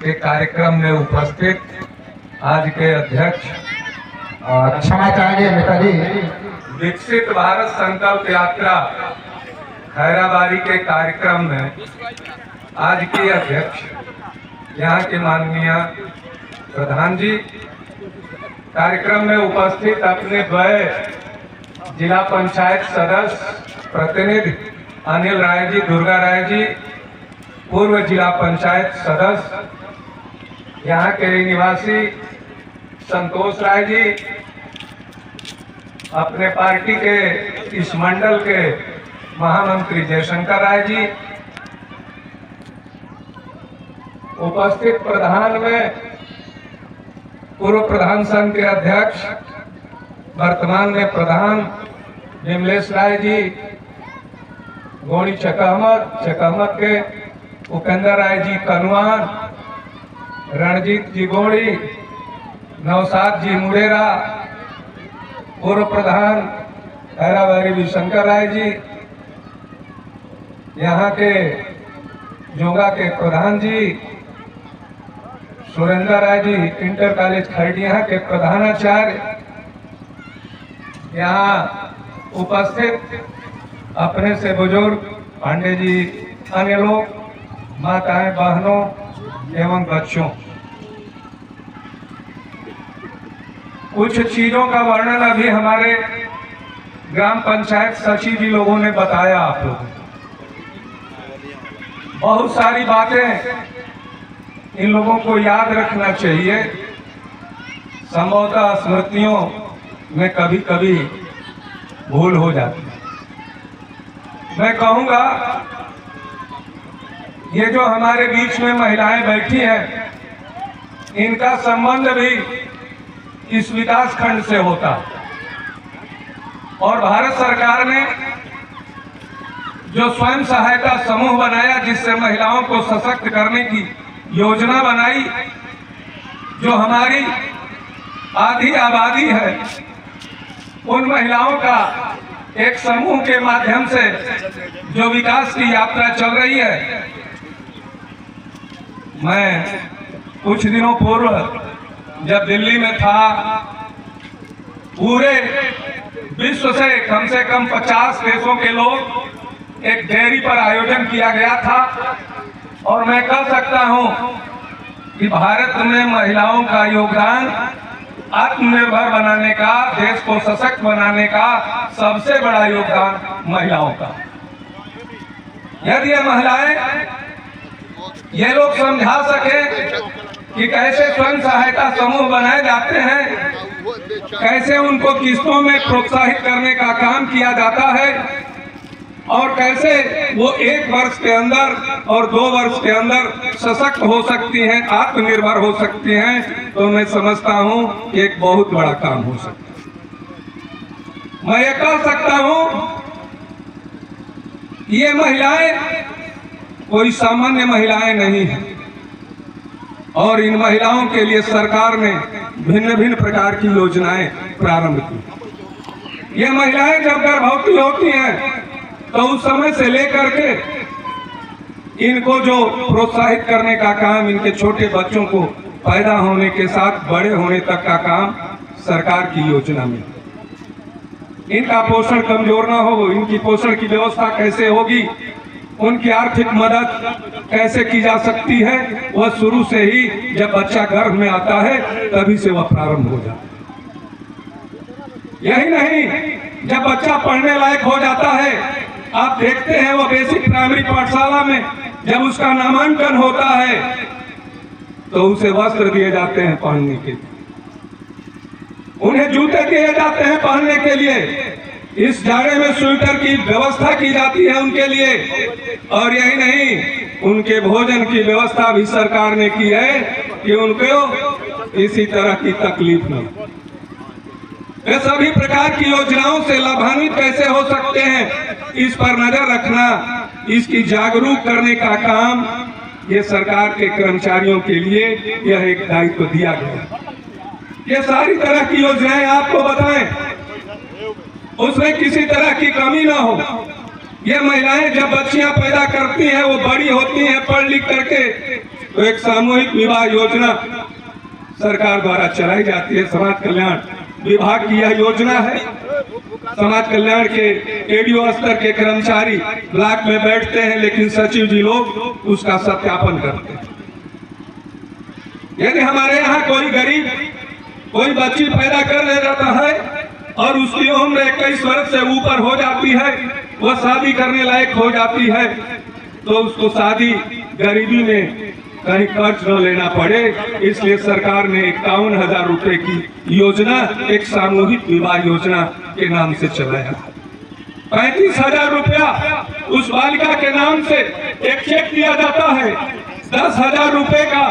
के कार्यक्रम में उपस्थित आज के अध्यक्ष क्षमा चाहेंगे नेताजी। विकसित भारत संकल्प यात्रा खैराबाड़ी के कार्यक्रम में आज के अध्यक्ष यहाँ के माननीय प्रधान जी, कार्यक्रम में उपस्थित अपने द्वय जिला पंचायत सदस्य प्रतिनिधि अनिल राय जी, दुर्गा राय जी, पूर्व जिला पंचायत सदस्य यहाँ के निवासी संतोष राय जी, अपने पार्टी के इस मंडल के महामंत्री जयशंकर राय जी, उपस्थित प्रधान में पूर्व प्रधान संघ के अध्यक्ष वर्तमान में प्रधान विमलेश राय जी, गोड़ी चकहमत के उपेंद्र राय जी कनुआन, रणजीत जी गोड़ी, नौसाद जी मुड़ेरा, पूर्व प्रधान खैराबाड़ी विशंकर राय जी, यहाँ के जोगा के प्रधान जी सुरेंद्र राय जी, इंटर कॉलेज खरडिया के प्रधानाचार्य, यहाँ उपस्थित अपने से बुजुर्ग पांडे जी, अन्य लोग, माताएं, बहनों एवं बच्चों, कुछ चीजों का वर्णन अभी हमारे ग्राम पंचायत सचिव जी लोगों ने बताया। आप लोगों बहुत सारी बातें इन लोगों को याद रखना चाहिए। संभवतः स्मृतियों में कभी कभी भूल हो जाती है। मैं कहूंगा ये जो हमारे बीच में महिलाएं बैठी हैं, इनका संबंध भी इस विकास खंड से होता है और भारत सरकार ने जो स्वयं सहायता समूह बनाया, जिससे महिलाओं को सशक्त करने की योजना बनाई, जो हमारी आधी आबादी है उन महिलाओं का एक समूह के माध्यम से जो विकास की यात्रा चल रही है। मैं कुछ दिनों पूर्व जब दिल्ली में था, पूरे विश्व से कम 50 देशों के लोग एक डेयरी पर आयोजन किया गया था और मैं कह सकता हूं कि भारत में महिलाओं का योगदान आत्मनिर्भर बनाने का, देश को सशक्त बनाने का सबसे बड़ा योगदान महिलाओं का। यदि ये महिलाएं, ये लोग समझा सके कि कैसे स्वयं सहायता समूह बनाए जाते हैं, कैसे उनको किस्तों में प्रोत्साहित करने का काम किया जाता है और कैसे वो 1 वर्ष के अंदर और 2 वर्ष के अंदर सशक्त हो सकती हैं, आत्मनिर्भर हो सकती हैं, तो मैं समझता हूं कि एक बहुत बड़ा काम हो सकता है। मैं ये कह सकता हूं ये महिलाएं कोई सामान्य महिलाएं नहीं हैं और इन महिलाओं के लिए सरकार ने भिन्न भिन्न प्रकार की योजनाएं प्रारंभ की। ये महिलाएं जब गर्भवती होती हैं तो उस समय से लेकर के इनको जो प्रोत्साहित करने का काम, इनके छोटे बच्चों को पैदा होने के साथ बड़े होने तक का काम सरकार की योजना में। इनका पोषण कमजोर ना हो, इनकी पोषण की व्यवस्था कैसे होगी, उनकी आर्थिक मदद कैसे की जा सकती है, वह शुरू से ही जब बच्चा गर्भ में आता है तभी से वह प्रारंभ हो जाता है। यही नहीं, जब बच्चा पढ़ने लायक हो जाता है, आप देखते हैं वो बेसिक प्राइमरी पाठशाला में जब उसका नामांकन होता है तो उसे वस्त्र दिए जाते हैं पहनने के लिए, उन्हें जूते दिए जाते हैं पहनने के लिए, इस जाड़े में स्वेटर की व्यवस्था की जाती है उनके लिए। और यही नहीं, उनके भोजन की व्यवस्था भी सरकार ने की है कि उनको किसी तरह की तकलीफ न हो। वे सभी प्रकार की योजनाओं से लाभान्वित कैसे हो सकते हैं, इस पर नजर रखना, इसकी जागरूक करने का काम ये सरकार के कर्मचारियों के लिए यह एक दायित्व दिया गया। ये सारी तरह की योजनाएं आपको बताएं, उसमें किसी तरह की कमी ना हो। ये महिलाएं जब बच्चियां पैदा करती हैं, वो बड़ी होती हैं, पढ़ लिख करके तो एक सामूहिक विवाह योजना सरकार द्वारा चलाई जाती है। समाज कल्याण विभाग की यह योजना है। समाज कल्याण के एडीओ स्तर के कर्मचारी ब्लॉक में बैठते हैं, लेकिन सचिव जी लोग उसका सत्यापन करते हैं। यदि हमारे यहाँ कोई गरीब कोई बच्ची पैदा कर ले जाता है और उसकी उम्र 21 वर्ष से ऊपर हो जाती है, वह शादी करने लायक हो जाती है, तो उसको शादी गरीबी में कहीं कर्ज न लेना पड़े, इसलिए सरकार ने 51,000 रुपए की योजना एक सामूहिक विवाह योजना के नाम से चलाया। 35,000 रुपया उस बालिका के नाम से एक चेक दिया जाता है। 10,000 रुपए का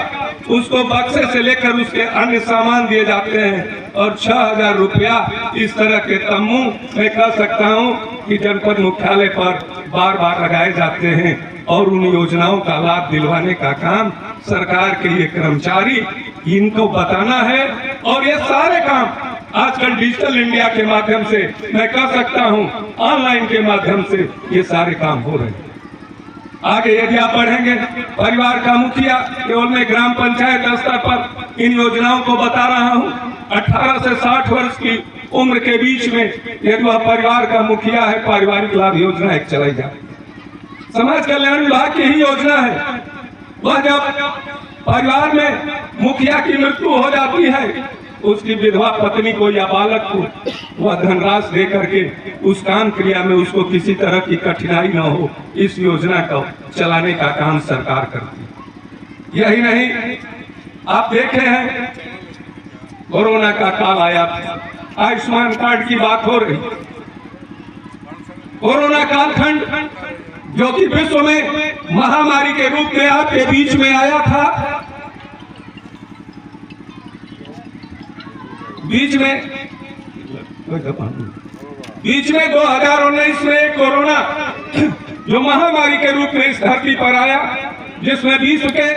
उसको बक्से से लेकर उसके अन्य सामान दिए जाते हैं और 6,000 रुपया इस तरह के तम्बू मैं कह सकता हूं कि जनपद मुख्यालय पर बार बार लगाए जाते हैं और उन योजनाओं का लाभ दिलवाने का काम सरकार के ये कर्मचारी इनको बताना है। और ये सारे काम आजकल डिजिटल इंडिया के माध्यम से मैं कह सकता हूं, ऑनलाइन के माध्यम से ये सारे काम हो रहे हैं। आगे यदि आप बढ़ेंगे, परिवार का मुखिया केवल मैं ग्राम पंचायत स्तर पर इन योजनाओं को बता रहा हूं। 18 से 60 वर्ष की उम्र के बीच में यदि वह परिवार का मुखिया है, पारिवारिक लाभ योजना एक चलाई जाए। समाज कल्याण विभाग की ही योजना है। वह जब परिवार में मुखिया की मृत्यु हो जाती है, उसकी विधवा पत्नी को या बालक को वह धनराशि दे करके उस काम क्रिया में उसको किसी तरह की कठिनाई न हो, इस योजना को चलाने का काम सरकार करती है। यही नहीं, आप देखे हैं कोरोना का काल आया, आयुष्मान कार्ड की बात हो रही। कोरोना कालखंड जो कि विश्व में महामारी के रूप में आपके बीच में आया था, बीच में 2019 में कोरोना जो महामारी के रूप में इस धरती पर आया, जिसमें विश्व के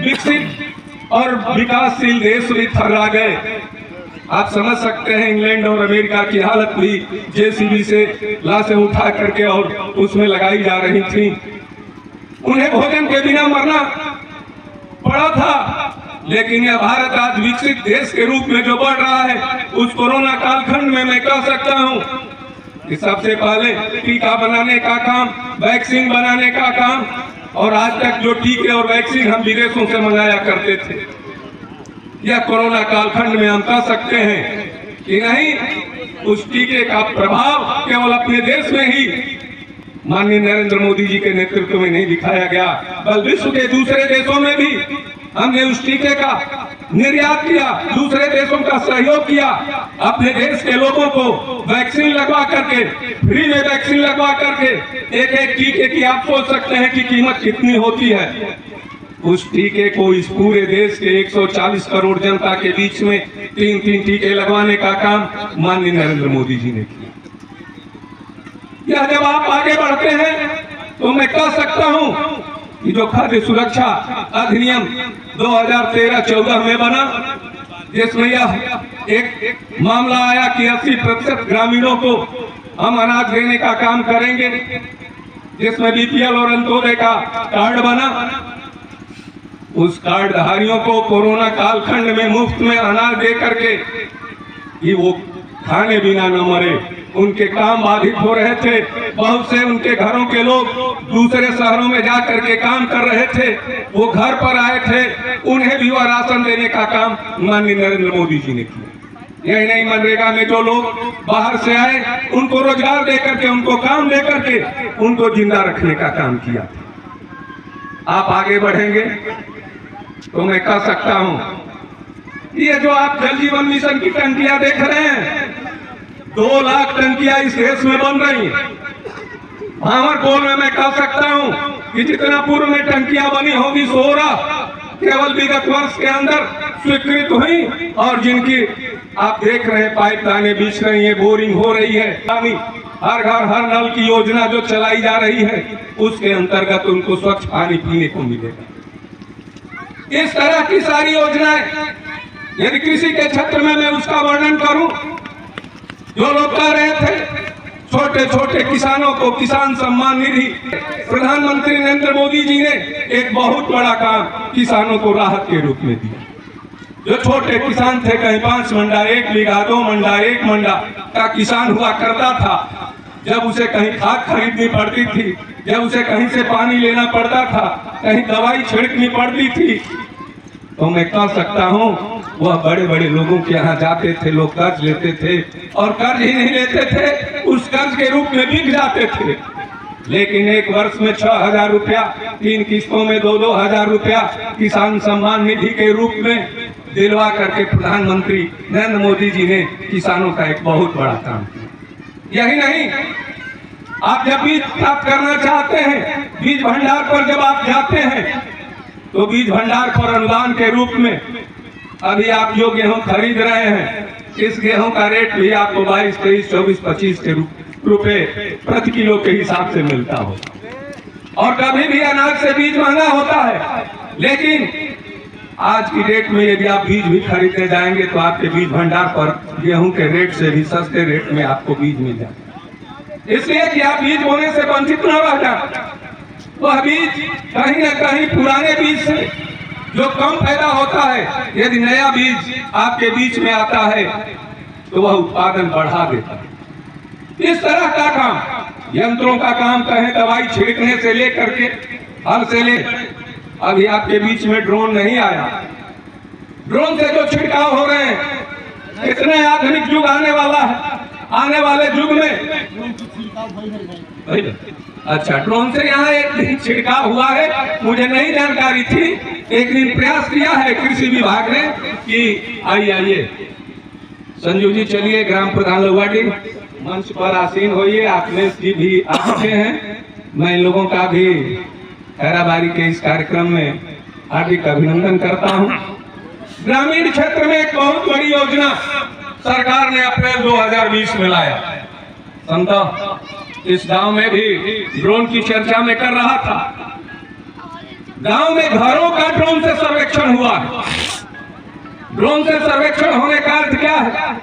विकसित और विकासशील देश भी थर्रा गए। आप समझ सकते हैं इंग्लैंड और अमेरिका की हालत भी जेसीबी से लाशें उठा करके और उसमें लगाई जा रही थी। उन्हें भोजन के बिना मरना पड़ा था, लेकिन यह भारत आज विकसित देश के रूप में जो बढ़ रहा है, उस कोरोना कालखंड में मैं कह सकता हूं कि सबसे पहले टीका बनाने का काम, वैक्सीन बनाने का काम, और आज तक जो टीके और वैक्सीन हम विदेशों से मंगाया करते थे, यह कोरोना कालखंड में हम कह सकते हैं कि नहीं, उस टीके का प्रभाव केवल अपने देश में ही माननीय नरेंद्र मोदी जी के नेतृत्व में नहीं दिखाया गया, बल्कि विश्व के दूसरे देशों में भी हमने उस टीके का निर्यात किया, दूसरे देशों का सहयोग किया, अपने देश के लोगों को वैक्सीन लगवा करके, फ्री में वैक्सीन लगवा करके, एक एक टीके की आप सोच सकते हैं कि कीमत कितनी होती है। उस टीके को इस पूरे देश के 140 करोड़ जनता के बीच में 3-3 टीके लगवाने का काम माननीय नरेंद्र मोदी जी ने किया। यह जब आप आगे बढ़ते हैं तो मैं कह सकता हूं कि जो खाद्य सुरक्षा अधिनियम 2013-14 में बना, जिसमें यह एक मामला आया कि 80% ग्रामीणों को हम अनाज देने का काम करेंगे, जिसमें बीपीएल और अंत्योदय का कार्ड बना। उस कार्ड धारियों को कोरोना कालखंड में मुफ्त में अनाज दे करके कि वो खाने बिना न मरे, उनके काम बाधित हो रहे थे। बहुत से उनके घरों के लोग दूसरे शहरों में जा करके काम कर रहे थे, वो घर पर आए थे, उन्हें भी वह राशन देने का काम माननीय नरेंद्र मोदी जी ने किया। यही नहीं, मनरेगा में जो लोग बाहर से आए उनको रोजगार दे करके, उनको काम दे करके उनको जिंदा रखने का काम किया। आप आगे बढ़ेंगे तो मैं कह सकता हूं ये जो आप जल जीवन मिशन की टंकियां देख रहे हैं, 2 लाख टंकियां इस देश में बन रही हैं। भावरकोल में मैं कह सकता हूं कि जितना पूर्व में टंकियां बनी होगी 16 केवल विगत वर्ष के अंदर स्वीकृत हुई, और जिनकी आप देख रहे हैं पाइपलाइनें बिछ रही है, बोरिंग हो रही है, पानी हर घर हर नल की योजना जो चलाई जा रही है, उसके अंतर्गत उनको स्वच्छ पानी पीने को मिलेगा। इस तरह की सारी योजनाएं, यदि कृषि के क्षेत्र में मैं उसका वर्णन करूं, जो लोग कह रहे थे छोटे छोटे किसानों को किसान सम्मान निधि प्रधानमंत्री नरेंद्र मोदी जी ने एक बहुत बड़ा काम किसानों को राहत के रूप में दिया। जो छोटे किसान थे, कहीं 5 मंडा, 1 बीघा, 2 मंडा, 1 मंडा का किसान हुआ करता था, जब उसे कहीं खाद खरीदनी पड़ती थी, जब उसे कहीं से पानी लेना पड़ता था, कहीं दवाई छिड़कनी पड़ती थी, तो मैं कह सकता हूँ वह बड़े बड़े लोगों के यहाँ जाते थे, लोग कर्ज लेते थे और कर्ज ही नहीं लेते थे, उस कर्ज के रूप में बिक जाते थे। लेकिन एक वर्ष में 6,000 रुपया, 3 किस्तों में 2-2 हजार रुपया किसान सम्मान निधि के रूप में दिलवा करके प्रधानमंत्री नरेंद्र मोदी जी ने किसानों का एक बहुत बड़ा काम किया। यही नहीं, आप जब बीज प्राप्त करना चाहते हैं, बीज भंडार पर जब आप जाते हैं, तो बीज भंडार पर अनुदान के रूप में अभी आप जो गेहूं खरीद रहे हैं, इस गेहूं का रेट भी आपको 22, 23, 24, 25 के रुपए प्रति किलो के हिसाब से मिलता हो। और कभी भी अनाज से बीज महंगा होता है, लेकिन आज की डेट में यदि आप बीज भी खरीदने जाएंगे तो आपके बीज भंडार पर गेहूं के रेट से भी सस्ते रेट में आपको बीज मिल जाए, इसलिए कि आप बीज बोने से वंचित न रह जाए। वह बीज कहीं न कहीं पुराने बीज से जो कम पैदा होता है, यदि नया बीज आपके बीच में आता है तो वह उत्पादन बढ़ा देता है। इस तरह का काम, यंत्रों का काम कहें, दवाई छिड़कने से लेकर के हल से ले, अभी आपके बीच में ड्रोन नहीं आया, ड्रोन से जो छिड़काव हो रहे हैं, कितने आधुनिक युग आने वाला है, आने वाले युग में अच्छा ड्रोन से यहाँ एक दिन छिड़काव हुआ है, मुझे नहीं जानकारी थी। एक दिन प्रयास किया है कृषि विभाग ने कि आइए संजू जी, चलिए ग्राम प्रधान लुवाडी मंच पर आसीन होइए, आपने जी भी आ चुके हैं। मैं इन लोगों का भी खैराबारी के इस कार्यक्रम में हार्दिक अभिनंदन करता हूँ। ग्रामीण क्षेत्र में एक बहुत बड़ी योजना सरकार ने अप्रैल 2020 में लाया। संत इस गांव में भी ड्रोन की चर्चा में कर रहा था। गांव में घरों का ड्रोन से सर्वेक्षण हुआ है। ड्रोन से सर्वेक्षण होने का अर्थ क्या है?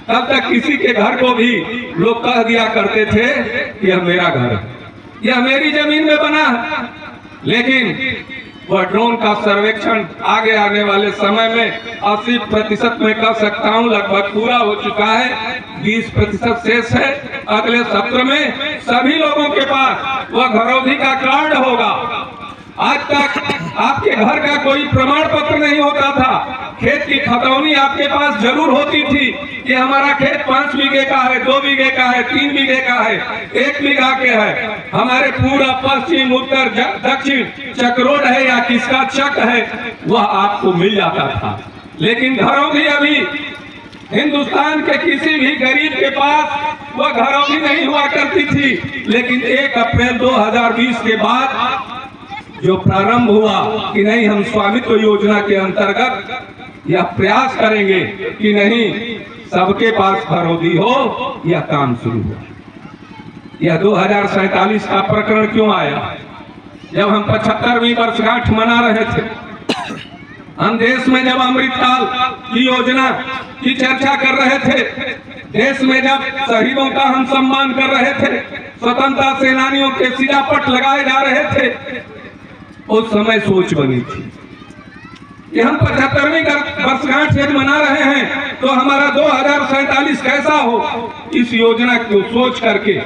तब तक किसी के घर को भी लोग कह दिया करते थे कि यह मेरा घर है, यह मेरी जमीन में बना है, लेकिन वह ड्रोन का सर्वेक्षण आगे आने वाले समय में 80% में कह सकता हूं लगभग पूरा हो चुका है, 20% शेष है। अगले सत्र में सभी लोगों के पास वह घरौंदी का कार्ड होगा। आज तक आपके घर का कोई प्रमाण पत्र नहीं होता था, खेत की खतौनी आपके पास जरूर होती थी कि हमारा खेत 5 बीघे का है, 2 बीघे का है, 3 बीघे का है, 1 बीघा के है, हमारे पूरा पश्चिम उत्तर दक्षिण चक्रोड है या किसका चक है, वह आपको मिल जाता था। लेकिन घरौंदी अभी हिंदुस्तान के किसी भी गरीब के पास वह घरौंदी नहीं हुआ करती थी। लेकिन 1 अप्रैल 2020 के बाद जो प्रारंभ हुआ कि नहीं, हम स्वामित्व योजना के अंतर्गत यह प्रयास करेंगे कि नहीं सबके पास घरौंदी हो, यह काम शुरू हुआ। यह 2047 का प्रकरण क्यों आया? जब हम 75वीं वर्षगांठ मना रहे थे, हम देश में जब अमृतकाल की योजना की चर्चा कर रहे थे, देश में जब शहीदों का हम सम्मान कर रहे थे, स्वतंत्रता सेनानियों के सिरापट लगाए जा रहे थे, उस समय सोच बनी थी कि हम 75वीं वर्षगांठ यदि मना रहे हैं तो हमारा 2047 कैसा हो। इस योजना को सोच करके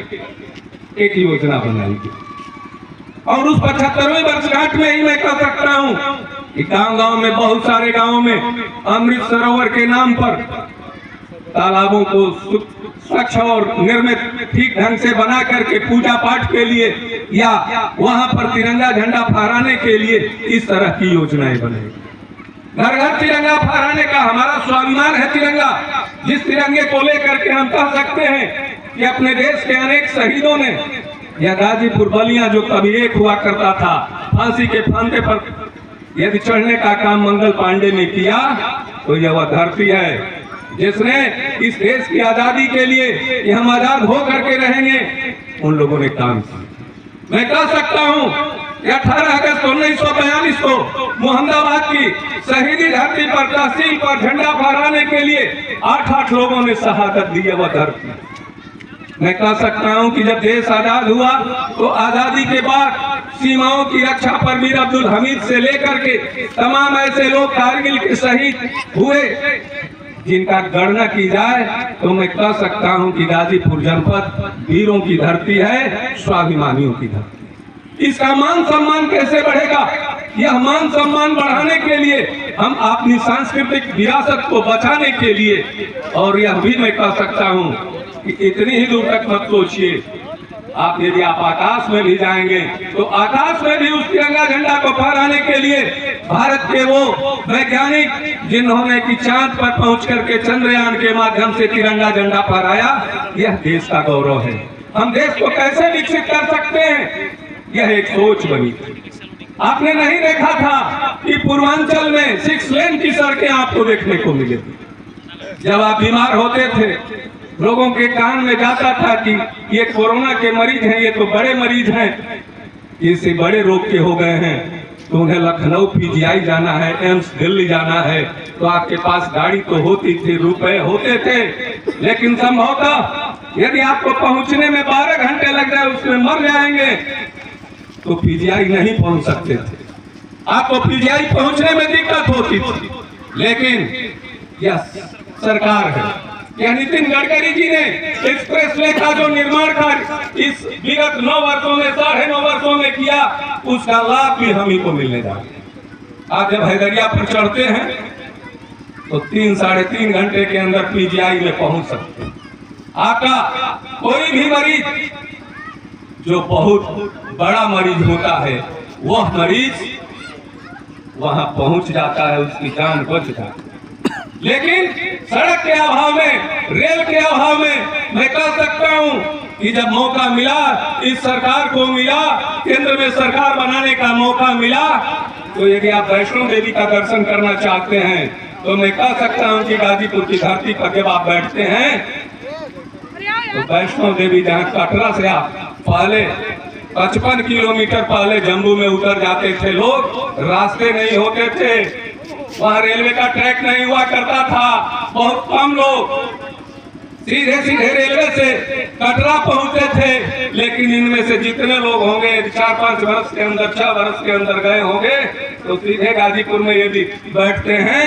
एक योजना बनाई गई और उस 75वीं वर्षगांठ में ही मैं कह सकता हूं कि गांव-गांव में, बहुत सारे गांवों में अमृत सरोवर के नाम पर तालाबों को स्वच्छ और निर्मित ठीक ढंग से बना करके पूजा पाठ के लिए या वहां पर तिरंगा झंडा फहराने के लिए इस तरह की योजनाएं बनेगी। घर घर तिरंगा फहराने का हमारा स्वाभिमान है तिरंगा, जिस तिरंगे को लेकर के हम कह सकते हैं कि अपने देश के अनेक शहीदों ने, या गाजीपुर बलिया जो कभी एक हुआ करता था, फांसी के फंदे पर यदि चढ़ने का काम मंगल पांडे ने किया, तो यह वह धरती है जिसने इस देश की आजादी के लिए कि हम आजाद हो करके रहेंगे, उन लोगों ने काम किया। मैं कह सकता हूं कि 18 अगस्त 1942 को मोहम्मदाबाद की शहीदी धरती पर, तहसील पर झंडा फहराने के लिए 8-8 लोगों ने शहादत दी। वह धरती मैं कह सकता हूं कि जब देश आजाद हुआ तो आजादी के बाद सीमाओं की रक्षा पर मीर अब्दुल हमीद से लेकर के तमाम ऐसे लोग कारगिल के शहीद हुए जिनका गणना की जाए तो मैं कह सकता हूं कि गाजीपुर जनपद वीरों की धरती है, स्वाभिमानियों की धरती। इसका मान सम्मान कैसे बढ़ेगा? यह मान सम्मान बढ़ाने के लिए हम अपनी सांस्कृतिक विरासत को बचाने के लिए, और यह भी मैं कह सकता हूं कि इतनी ही दूर तक मत सोचिए, आप यदि आप आकाश में भी जाएंगे तो आकाश में भी उस तिरंगा झंडा को फहराने के लिए भारत के वो वैज्ञानिक जिन्होंने कि चांद पर पहुंच करके चंद्रयान के माध्यम से तिरंगा झंडा फहराया, यह देश का गौरव है। हम देश को कैसे विकसित कर सकते हैं, यह एक सोच बनी। आपने नहीं देखा था कि पूर्वांचल में 6 लेन की सड़कें आपको देखने को मिले। जब आप बीमार होते थे, लोगों के कान में जाता था कि ये कोरोना के मरीज हैं, ये तो बड़े मरीज हैं, इससे बड़े रोग के हो गए हैं, तो उन्हें लखनऊ पीजीआई जाना है, एम्स दिल्ली जाना है, तो आपके पास गाड़ी तो होती थी, रुपए होते थे, लेकिन संभवतः यदि आपको पहुंचने में 12 घंटे लग जाए, उसमें मर जाएंगे, तो पीजीआई नहीं पहुंच सकते थे। आपको पीजीआई पहुंचने में दिक्कत होती थी। लेकिन यह सरकार है, यह नितिन गडकरी जी ने एक्सप्रेस वे का जो निर्माण कार्य इस विगत 9 वर्षों में 9.5 वर्षों में किया, उसका लाभ भी हम ही को मिलने जा रहा है। आज जब हैदरिया पर चढ़ते हैं तो 3-3.5 घंटे के अंदर पीजीआई में पहुंच सकते हैं। आपका कोई भी मरीज जो बहुत बड़ा मरीज होता है, वह मरीज वहां पहुंच जाता है, उसकी जान बच जाती है। लेकिन सड़क के अभाव में, रेल के अभाव में मैं कह सकता हूं कि जब मौका मिला, इस सरकार को मिला, केंद्र में सरकार बनाने का मौका मिला, तो यदि आप वैष्णो देवी का दर्शन करना चाहते हैं तो मैं कह सकता हूं कि गाजीपुर की धरती पर जब आप बैठते हैं तो वैष्णो देवी, जहां कटरा से आप पहले 55 किलोमीटर पहले जम्मू में उतर जाते थे लोग, रास्ते नहीं होते थे, वहाँ रेलवे का ट्रैक नहीं हुआ करता था, बहुत कम लोग सीधे सीधे रेलवे से कटरा पहुंचते थे। लेकिन इनमें से जितने लोग होंगे 4-5 वर्ष के अंदर, 6 वर्ष के अंदर गए होंगे, तो सीधे गाजीपुर में यदि बैठते हैं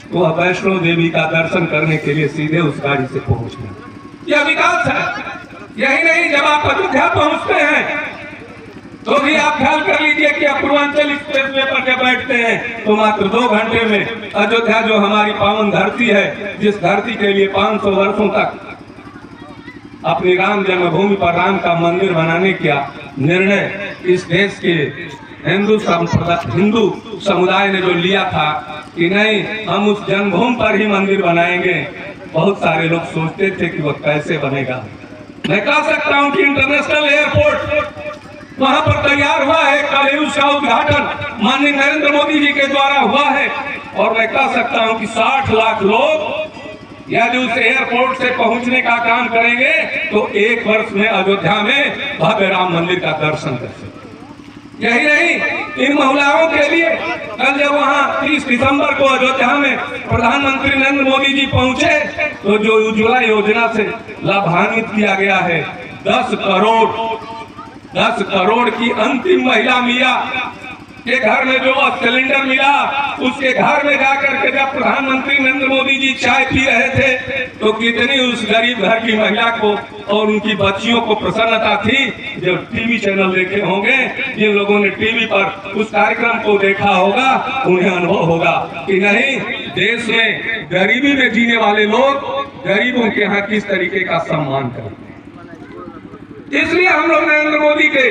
तो वह वैष्णो देवी का दर्शन करने के लिए सीधे उस गाड़ी से पहुंचना, यह विकास है। यही नहीं, जब आप अयोध्या पहुंचते हैं तो भी आप ख्याल कर लीजिए कि आप पूर्वांचल एक्सप्रेस वे पर जब बैठते हैं तो मात्र 2 घंटे में अयोध्या, जो हमारी पावन धरती है, जिस धरती के लिए 500 वर्षों तक अपनी राम जन्मभूमि पर राम का मंदिर बनाने का निर्णय इस देश के हिंदू समुदाय ने जो लिया था कि नहीं, हम उस जन्मभूमि पर ही मंदिर बनाएंगे, बहुत सारे लोग सोचते थे कि वह कैसे बनेगा। मैं कह सकता हूं कि इंटरनेशनल एयरपोर्ट वहां पर तैयार हुआ है, कल उसका उद्घाटन माननीय नरेंद्र मोदी जी के द्वारा हुआ है, और मैं कह सकता हूं कि 60 लाख लोग यदि उस एयरपोर्ट से पहुंचने का काम करेंगे तो 1 वर्ष में अयोध्या में भव्य राम मंदिर का दर्शन कर सकते। यही नहीं, इन महिलाओं के लिए कल जब वहां 30 दिसंबर को अयोध्या में प्रधानमंत्री नरेंद्र मोदी जी पहुंचे तो जो उज्ज्वला योजना से लाभान्वित किया गया है, 10 करोड़ की अंतिम महिला मिया के घर में जो सिलेंडर मिला, उसके घर में जाकर के जब प्रधानमंत्री नरेंद्र मोदी जी चाय पी रहे थे तो कितनी उस गरीब घर की महिला को और उनकी बच्चियों को प्रसन्नता थी। जब टीवी चैनल देखे होंगे, जिन लोगों ने टीवी पर उस कार्यक्रम को देखा होगा, उन्हें अनुभव होगा कि नहीं, देश में गरीबी में जीने वाले लोग गरीबों के यहाँ किस तरीके का सम्मान करते हैं। इसलिए हम लोग नरेंद्र मोदी के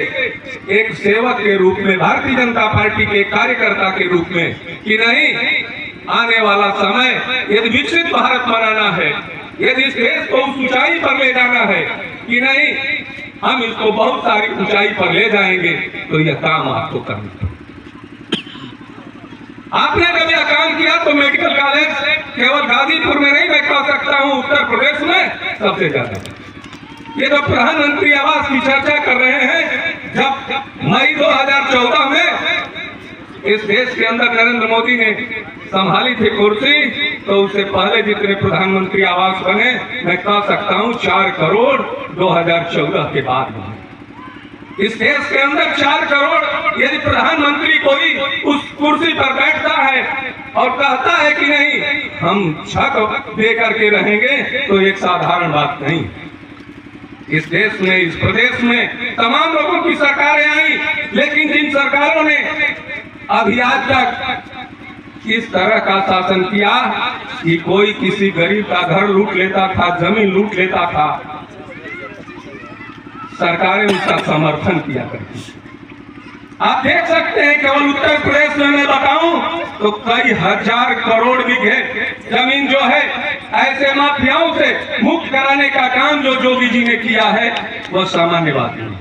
एक सेवक के रूप में, भारतीय जनता पार्टी के कार्यकर्ता के रूप में कि नहीं, आने वाला समय यदि विकसित भारत बनाना है, यदि इस देश को उस ऊंचाई पर ले जाना है कि नहीं, हम इसको बहुत सारी ऊंचाई पर ले जाएंगे, तो यह काम आपको करना है। आपने जब यह काम किया तो मेडिकल कॉलेज केवल गाजीपुर में नहीं, मैं कह सकता हूं उत्तर प्रदेश में सबसे ज्यादा। ये जो प्रधानमंत्री आवास की चर्चा कर रहे हैं, जब मई 2014 में इस देश के अंदर नरेंद्र मोदी ने संभाली थी कुर्सी, तो उससे पहले जितने प्रधानमंत्री आवास बने, मैं कह सकता हूं 4 करोड़ 2014 के बाद बने। इस देश के अंदर 4 करोड़, यदि प्रधानमंत्री कोई उस कुर्सी पर बैठता है और कहता है कि नहीं हम छत दे करके रहेंगे, तो एक साधारण बात नहीं। इस देश में, इस प्रदेश में तमाम लोगों की सरकारें आई, लेकिन जिन सरकारों ने अभी आज तक इस तरह का शासन किया कि कोई किसी गरीब का घर लूट लेता था, जमीन लूट लेता था, सरकारें उसका समर्थन किया करती। आप देख सकते हैं केवल उत्तर प्रदेश में मैं बताऊं तो कई हजार करोड़ बीघे जमीन जो है ऐसे माफियाओं से मुक्त कराने का काम जो योगी जी ने किया है वो सामान्य बात नहीं।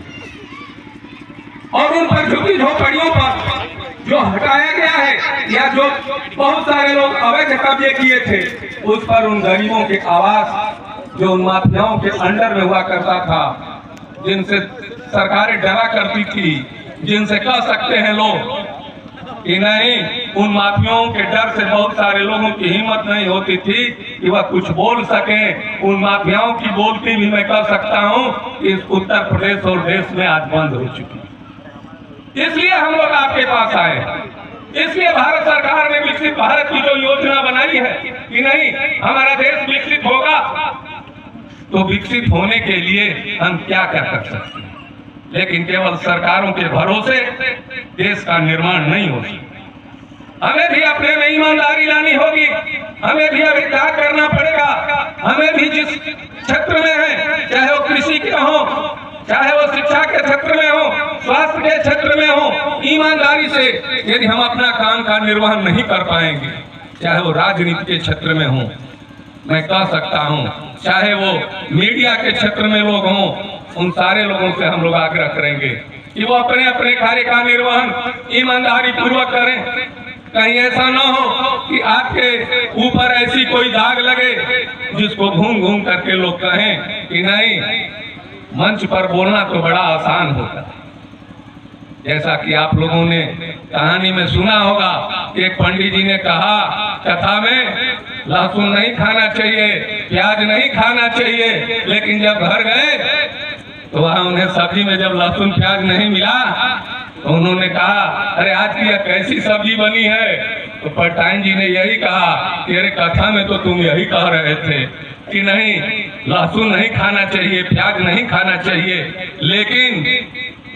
और उन पर झुग्गी झोपड़ियों पर जो हटाया गया है या जो बहुत सारे लोग अवैध कब्जे किए थे, उस पर उन गरीबों के आवास जो उन माफियाओं के अंडर में हुआ करता था, जिनसे सरकारें डरा करती थी, जिनसे कह सकते हैं लोग कि नहीं, उन माफियाओं के डर से बहुत सारे लोगों की हिम्मत नहीं होती थी कि वह कुछ बोल सके। उन माफियाओं की बोलती भी मैं कह सकता हूं कि इस उत्तर प्रदेश और देश में आज बंद हो चुकी। इसलिए हम लोग आपके पास आए, इसलिए भारत सरकार ने विकसित भारत की जो योजना बनाई है कि नहीं हमारा देश विकसित होगा, तो विकसित होने के लिए हम क्या कर सकते हैं। लेकिन केवल सरकारों के भरोसे देश का निर्माण नहीं हो सकता। हमें भी अपने में ईमानदारी लानी होगी, हमें भी अभी त्याग करना पड़ेगा। हमें भी जिस क्षेत्र में है, चाहे वो कृषि के हो, चाहे वो शिक्षा के क्षेत्र में हो, स्वास्थ्य के क्षेत्र में हो, ईमानदारी से यदि हम अपना काम का निर्वहन नहीं कर पाएंगे, चाहे वो राजनीति के क्षेत्र में हो, मैं कह सकता हूं, चाहे वो मीडिया के क्षेत्र में लोग हों, उन सारे लोगों से हम लोग आग्रह करेंगे कि वो अपने अपने कार्य का निर्वहन ईमानदारी पूर्वक करें। कहीं ऐसा न हो कि आपके ऊपर ऐसी कोई दाग लगे जिसको घूम घूम करके लोग कहें कि नहीं, मंच पर बोलना तो बड़ा आसान होता है। जैसा कि आप लोगों ने कहानी में सुना होगा कि एक पंडित जी ने कहा कथा में, लहसुन नहीं खाना चाहिए, प्याज नहीं खाना चाहिए, लेकिन जब घर गए तो वहां उन्हें सब्जी में जब लहसुन प्याज नहीं मिला तो उन्होंने कहा अरे आज की यह कैसी सब्जी बनी है। तो पटाइन जी ने यही कहा कि अरे कथा में तो तुम यही कह रहे थे कि नहीं लहसुन नहीं खाना चाहिए, प्याज नहीं खाना चाहिए, लेकिन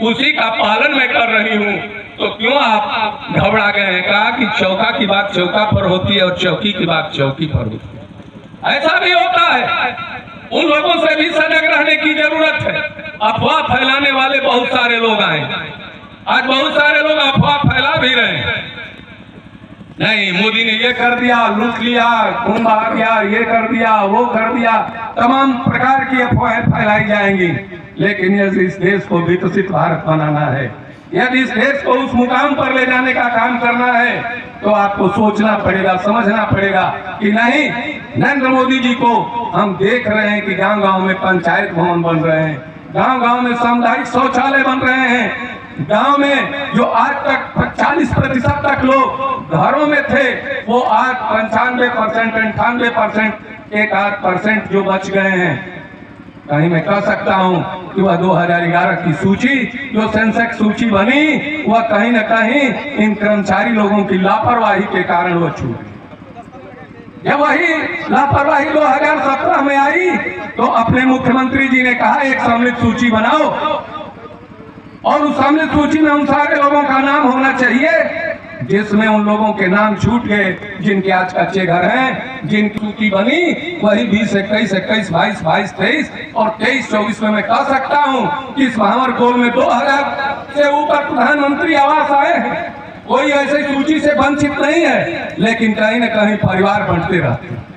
उसी का पालन मैं कर रही हूँ, तो क्यों आप घबरा गए हैं। कहा कि चौका की बात चौका पर होती है और चौकी की बात चौकी पर होती है। ऐसा भी होता है, उन लोगों से भी सजग रहने की जरूरत है। अफवाह फैलाने वाले बहुत सारे लोग आए, आज बहुत सारे लोग अफवाह फैला भी रहे हैं। नहीं, मोदी ने ये कर दिया, लूट लिया, खून बहा दिया, ये कर दिया, वो कर दिया, तमाम प्रकार की अफवाहें फैलाई जाएंगी। लेकिन यदि इस देश को विकसित भारत बनाना है, यदि इस देश को उस मुकाम पर ले जाने का काम करना है, तो आपको सोचना पड़ेगा, समझना पड़ेगा कि नहीं, नरेंद्र मोदी जी को हम देख रहे हैं कि गांव-गांव में पंचायत भवन बन रहे हैं, गांव-गांव में सामुदायिक शौचालय बन रहे हैं, गांव में जो आज तक 40% तक लोग घरों में थे, वो आज 95%, 98%, 1-8% जो बच गए हैं। कहीं मैं कह सकता हूं कि वह 2011 की सूची जो सेंसेक्स सूची बनी, वह कहीं न कहीं इन कर्मचारी लोगों की लापरवाही के कारण वह छूट गई। जब वही लापरवाही 2017 में आई तो अपने मुख्यमंत्री जी ने कहा एक सम्मिलित सूची बनाओ और उस सम्मिलित सूची में उन सारे लोगों का नाम होना चाहिए जिसमें उन लोगों के नाम छूट गए, जिनके आज कच्चे घर हैं, जिनकी सूची बनी वही 20, 21, 22, 23 और 23-24 में मैं कह सकता हूं कि इस महावर कोल में 2000 से ऊपर प्रधानमंत्री आवास आए हैं। कोई ऐसी सूची से वंचित नहीं है, लेकिन कहीं न कहीं परिवार बढ़ते रहते हैं।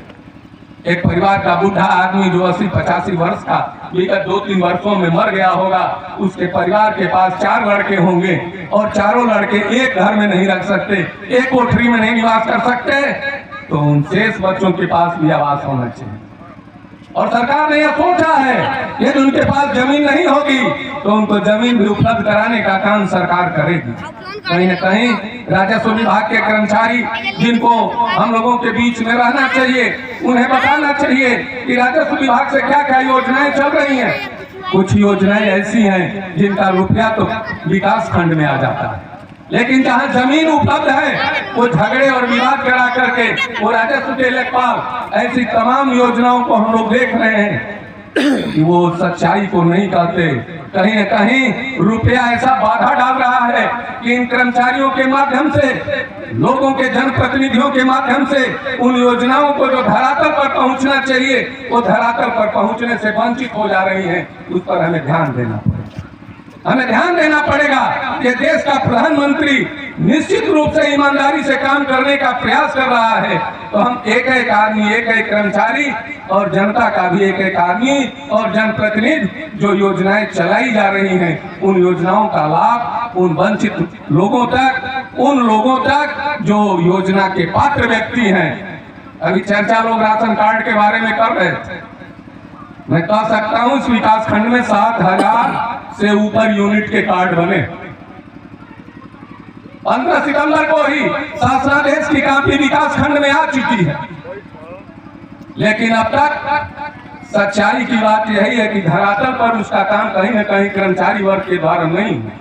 एक परिवार का बूढ़ा आदमी जो 80-85 वर्ष का विगत 2-3 वर्षों में मर गया होगा, उसके परिवार के पास 4 लड़के होंगे और चारों लड़के एक घर में नहीं रख सकते, एक कोठरी में नहीं निवास कर सकते, तो उन शेष बच्चों के पास भी आवास होना चाहिए। और सरकार ने यह सोचा है कि यदि उनके पास जमीन नहीं होगी तो उनको जमीन भी उपलब्ध कराने का काम सरकार करेगी। कहीं न कहीं राजस्व विभाग के कर्मचारी जिनको हम लोगों के बीच में रहना चाहिए, उन्हें बताना चाहिए कि राजस्व विभाग से क्या क्या योजनाएं चल रही हैं। कुछ योजनाएं ऐसी हैं जिनका रुपया तो विकास खंड में आ जाता है, लेकिन जहां जमीन उपलब्ध है वो झगड़े और विवाद करा करके वो राजस्व के लेखपाल ऐसी तमाम योजनाओं को हम लोग देख रहे हैं कि वो सच्चाई को नहीं कहते। कहीं न कहीं रुपया ऐसा बाधा डाल रहा है कि इन कर्मचारियों के माध्यम से, लोगों के जनप्रतिनिधियों के माध्यम से उन योजनाओं को जो धरातल पर पहुंचना चाहिए वो धरातल पर पहुंचने से वंचित हो जा रही हैं। उस पर हमें ध्यान देना पड़ेगा। हमें ध्यान देना पड़ेगा कि देश का प्रधानमंत्री निश्चित रूप से ईमानदारी से काम करने का प्रयास कर रहा है, तो हम एक एक आदमी, एक एक कर्मचारी और जनता का भी एक एक आदमी और जनप्रतिनिधि जो योजनाएं चलाई जा रही हैं, उन योजनाओं का लाभ उन वंचित लोगों तक, उन लोगों तक जो योजना के पात्र व्यक्ति हैं। अभी चर्चा लोग राशन कार्ड के बारे में कर रहे थे। मैं कह सकता हूं इस विकास खंड में 7,000 से ऊपर यूनिट के कार्ड बने। 15 सितंबर को ही शासनादेश की कापी विकास खंड में आ चुकी है, लेकिन अब तक सच्चाई की बात यही है कि धरातल पर उसका काम कहीं न कहीं कर्मचारी वर्ग के द्वारा नहीं है।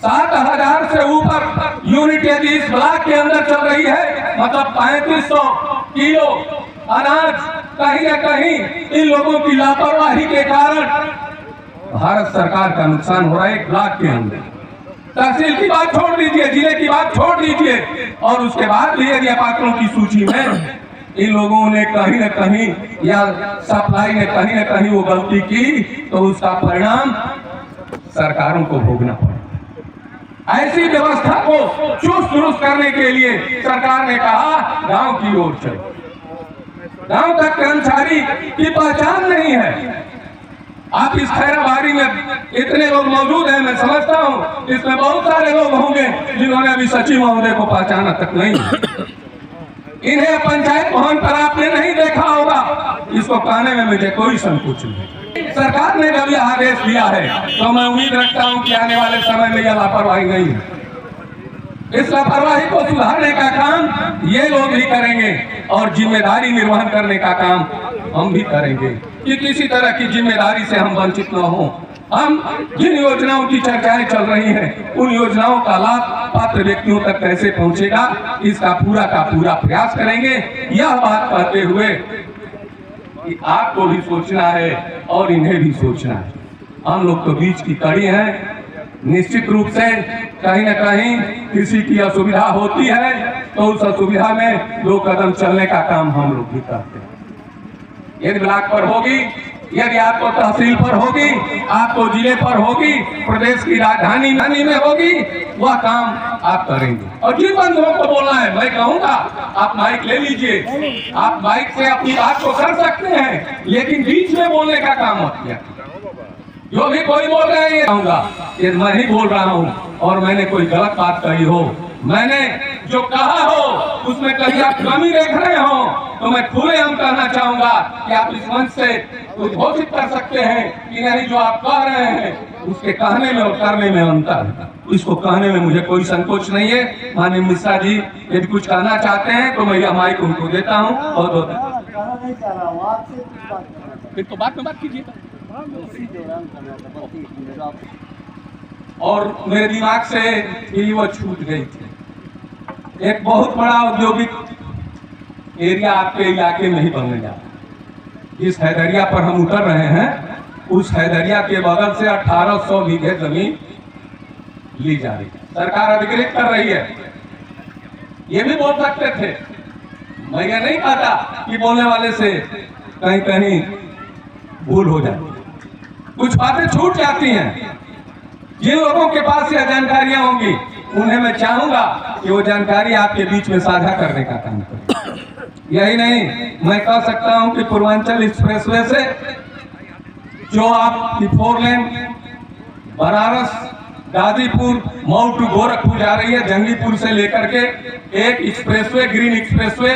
7,000 से ऊपर यूनिट यदि इस ब्लॉक के अंदर चल रही है, मतलब 3500 किलो अनाज कहीं न कहीं इन लोगों की लापरवाही के कारण भारत सरकार का नुकसान हो रहा है। एक ब्लॉक के अंदर तहसील की बात छोड़ दीजिए, जिले की बात छोड़ दीजिए, और उसके बाद भी यदि पात्रों की सूची में इन लोगों ने कहीं न कहीं या सप्लाई ने कहीं न कहीं वो गलती की तो उसका परिणाम सरकारों को भोगना पड़ा। ऐसी व्यवस्था को चुस्त दुरुस्त करने के लिए सरकार ने कहा गांव की ओर चलो। गांव तक कर्मचारी की पहचान नहीं है। आप इस खैराबाड़ी में इतने लोग मौजूद हैं, मैं समझता हूं इसमें बहुत सारे लोग होंगे जिन्होंने अभी सचिव महोदय को पहचाना तक नहीं। इन्हें पंचायत भवन पर आपने नहीं देखा होगा, इसको कहने में मुझे कोई संकोच नहीं। सरकार ने जब यह आदेश दिया है तो मैं उम्मीद रखता हूं कि आने वाले समय में यह लापरवाही नहीं है। इस लापरवाही को सुधारने का काम ये लोग भी करेंगे और जिम्मेदारी निर्वहन करने का काम हम भी करेंगे कि किसी तरह की जिम्मेदारी से हम वंचित न हो। हम जिन योजनाओं की चर्चाएं चल रही हैं, उन योजनाओं का लाभ पात्र व्यक्तियों तक कैसे पहुंचेगा, इसका पूरा का पूरा प्रयास करेंगे। यह बात कहते हुए कि आपको भी सोचना है और इन्हें भी सोचना है। हम लोग तो बीच की कड़ी हैं। निश्चित रूप से कहीं न कहीं किसी की असुविधा होती है तो उस असुविधा में 2 कदम चलने का काम हम लोग भी करते हैं। यदि ब्लॉक पर होगी, यदि आपको तहसील पर होगी, आपको जिले पर होगी, प्रदेश की राजधानी में होगी, वह काम आप करेंगे। और जिन बंधुओं को बोलना है, मैं कहूँगा आप माइक ले लीजिए। आप माइक से अपनी बात को कर सकते हैं, लेकिन बीच में बोलने का काम मत किया। जो भी कोई बोल रहे हैं कहूँगा कि मैं ही बोल रहा हूँ और मैंने कोई गलत बात कही हो, मैंने जो कहा हो उसमें कहीं आप कमी देख रहे हो तो मैं खुलेआम कहना चाहूंगा कि आप इस मंच से घोषित कर सकते हैं कि नहीं, जो आप कह रहे हैं उसके कहने में और करने में अंतर है। इसको कहने में मुझे कोई संकोच नहीं है। माननीय मिश्रा जी यदि कुछ कहना चाहते हैं तो मैं यह माइक उनको देता हूँ। फिर तो बात में बात कीजिए। और मेरे दिमाग से भी वो छूट गई थी। एक बहुत बड़ा औद्योगिक एरिया आपके इलाके में ही बनने जा रहा है। जिस हैदरिया पर हम उतर रहे हैं, उस हैदरिया के बगल से 1800 बीघे जमीन ली जा रही है। सरकार अधिकृत कर रही है। ये भी बोल सकते थे, मैं ये नहीं कहता कि बोलने वाले से कहीं कहीं भूल हो जाए, कुछ बातें छूट जाती हैं। जिन लोगों के पास यह जानकारियां होंगी उन्हें मैं चाहूंगा कि वो जानकारी आपके बीच में साझा करने का काम करें। यही नहीं, मैं कह सकता हूं कि पूर्वांचल एक्सप्रेसवे से जो आपकी 4 लेन बनारस गाजीपुर मऊ टू गोरखपुर जा रही है, जंगीपुर से लेकर के एक एक्सप्रेसवे, ग्रीन एक्सप्रेसवे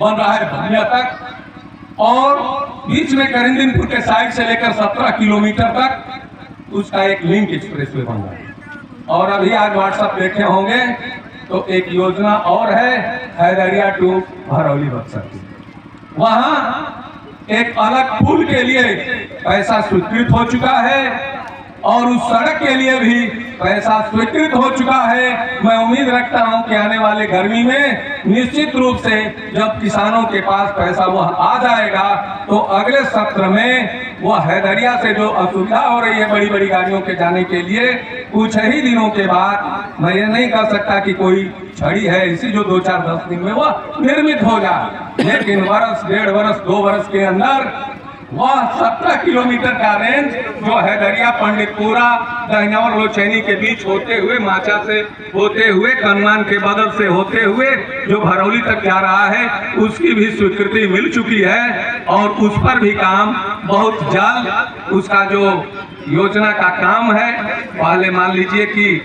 बन रहा है बलिया तक। और बीच में करिंदनपुर के साइड से लेकर 17 किलोमीटर तक उसका एक लिंक एक्सप्रेसवे बन रहा है। और अभी आज व्हाट्सएप देखे होंगे तो एक योजना और है हैदरिया टू भरौली बक्सर की, वहां एक अलग पुल के लिए पैसा स्वीकृत हो चुका है और उस सड़क के लिए भी पैसा स्वीकृत हो चुका है। मैं उम्मीद रखता हूं कि आने वाले गर्मी में निश्चित रूप से जब किसानों के पास पैसा वह आ जाएगा तो अगले सत्र में वह हैदरिया से जो असुविधा हो रही है बड़ी बड़ी गाड़ियों के जाने के लिए, कुछ ही दिनों के बाद, मैं ये नहीं कह सकता कि कोई छड़ी है इसी जो 2-4-10 दिन में वह निर्मित हो जाए, लेकिन वर्ष, 1.5 वर्ष, 2 वर्ष के अंदर वह 17 किलोमीटर का रेंज जो है हैदरिया पंडितपुरा दहिनावर लोचैनी के बीच होते हुए, माचा से होते हुए, कनमान के बदल से होते हुए जो भरौली तक जा रहा है, उसकी भी स्वीकृति मिल चुकी है और उस पर भी काम बहुत जल्द, उसका जो योजना का काम है, पहले मान लीजिए कि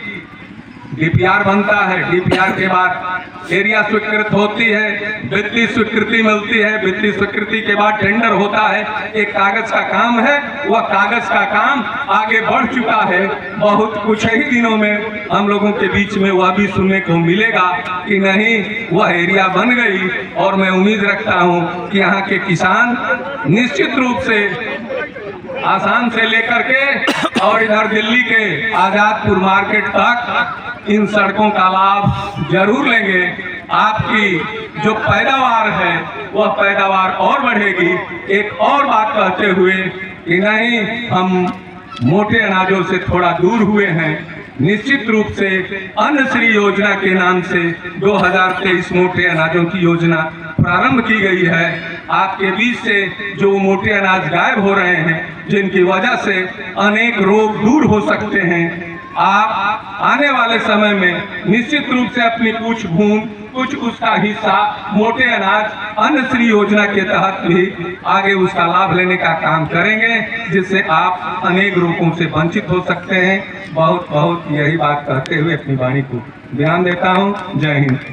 डीपीआर बनता है, डीपीआर के बाद एरिया स्वीकृत होती है, वित्तीय स्वीकृति मिलती है, वित्तीय स्वीकृति के बाद टेंडर होता है, एक कागज का काम है, वह कागज का काम आगे बढ़ चुका है। बहुत कुछ ही दिनों में हम लोगों के बीच में वह भी सुनने को मिलेगा कि नहीं वह एरिया बन गई। और मैं उम्मीद रखता हूं कि यहाँ के किसान निश्चित रूप से आसाम से लेकर के और इधर दिल्ली के आजादपुर मार्केट तक इन सड़कों का लाभ जरूर लेंगे। आपकी जो पैदावार है वह पैदावार और बढ़ेगी। एक और बात कहते हुए कि नहीं हम मोटे अनाजों से थोड़ा दूर हुए हैं, निश्चित रूप से अन्न श्री योजना के नाम से 2023 मोटे अनाजों की योजना प्रारंभ की गई है। आपके बीच से जो मोटे अनाज गायब हो रहे हैं, जिनकी वजह से अनेक रोग दूर हो सकते हैं, आप आने वाले समय में निश्चित रूप से अपनी कुछ भूमि, कुछ उसका हिस्सा मोटे अनाज अन्न श्री योजना के तहत भी आगे उसका लाभ लेने का काम करेंगे, जिससे आप अनेक रोगों से वंचित हो सकते हैं। बहुत बहुत यही बात कहते हुए अपनी वाणी को विराम देता हूँ। जय हिंद।